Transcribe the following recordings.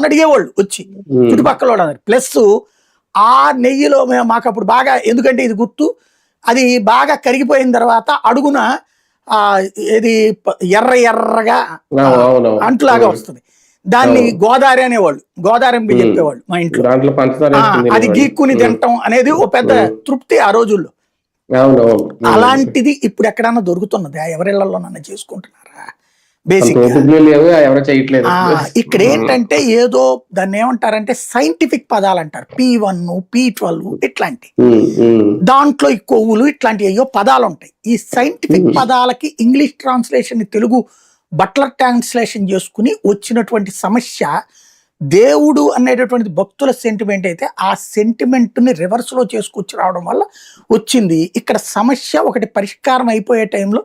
అడిగేవాళ్ళు వచ్చి చుట్టుపక్కల వాళ్ళు. ప్లస్ ఆ నెయ్యిలో మాకు అప్పుడు బాగా, ఎందుకంటే ఇది గుర్తు, అది బాగా కరిగిపోయిన తర్వాత అడుగున ఏది ఎర్ర ఎర్రగా అంటులాగా వస్తుంది. దాన్ని గోదావరి అనేవాళ్ళు, గోదావరి ఎంపి చెప్పేవాళ్ళు మా ఇంట్లో. అది గీక్కుని తినటం అనేది ఓ పెద్ద తృప్తి ఆ రోజుల్లో. అలాంటిది ఇప్పుడు ఎక్కడన్నా దొరుకుతున్నది? ఎవరిళ్లలోనన్నా చేసుకుంటున్నారా? బేసిక్ ఇక్కడ ఏంటంటే ఏదో దాన్ని ఏమంటారంటే సైంటిఫిక్ పదాలు అంటారు. P1 P12 ఇట్లాంటి దాంట్లో ఈ కొవ్వులు ఇట్లాంటి అయ్యో పదాలు ఉంటాయి. ఈ సైంటిఫిక్ పదాలకి English translation Telugu butler translation చేసుకుని వచ్చినటువంటి సమస్య. దేవుడు అనేటటువంటి భక్తుల సెంటిమెంట్ అయితే ఆ సెంటిమెంట్ ని రివర్స్ లో చేసుకొచ్చి రావడం వల్ల వచ్చింది. ఇక్కడ సమస్య ఒకటి పరిష్కారం అయిపోయే టైంలో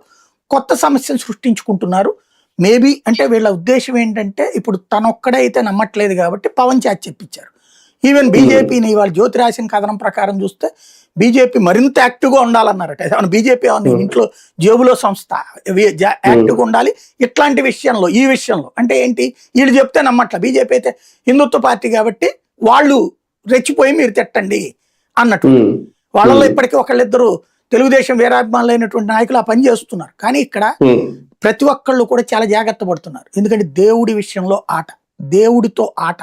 కొత్త సమస్యను సృష్టించుకుంటున్నారు. మేబీ అంటే వీళ్ళ ఉద్దేశం ఏంటంటే ఇప్పుడు తనొక్కడే అయితే నమ్మట్లేదు కాబట్టి పవన్ చేత చెప్పించారు. ఈవెన్ బీజేపీని ఇవాళ జ్యోతి రాసిన కథనం ప్రకారం చూస్తే బీజేపీ మరింత యాక్టివ్గా ఉండాలన్నారట. బీజేపీ ఇంట్లో జేబులో సంస్థ యాక్టివ్గా ఉండాలి ఇట్లాంటి విషయంలో. ఈ విషయంలో అంటే ఏంటి, వీళ్ళు చెప్తే నమ్మట్ల. బీజేపీ అయితే హిందుత్వ పార్టీ కాబట్టి వాళ్ళు రెచ్చిపోయి మీరు తిట్టండి అన్నట్టు. వాళ్ళలో ఇప్పటికీ ఒకళ్ళిద్దరు తెలుగుదేశం వీరాభిమానులైనటువంటి నాయకులు ఆ పని చేస్తున్నారు. కానీ ఇక్కడ ప్రతి ఒక్కళ్ళు కూడా చాలా జాగ్రత్త పడుతున్నారు. ఎందుకంటే దేవుడి విషయంలో ఆట, దేవుడితో ఆట.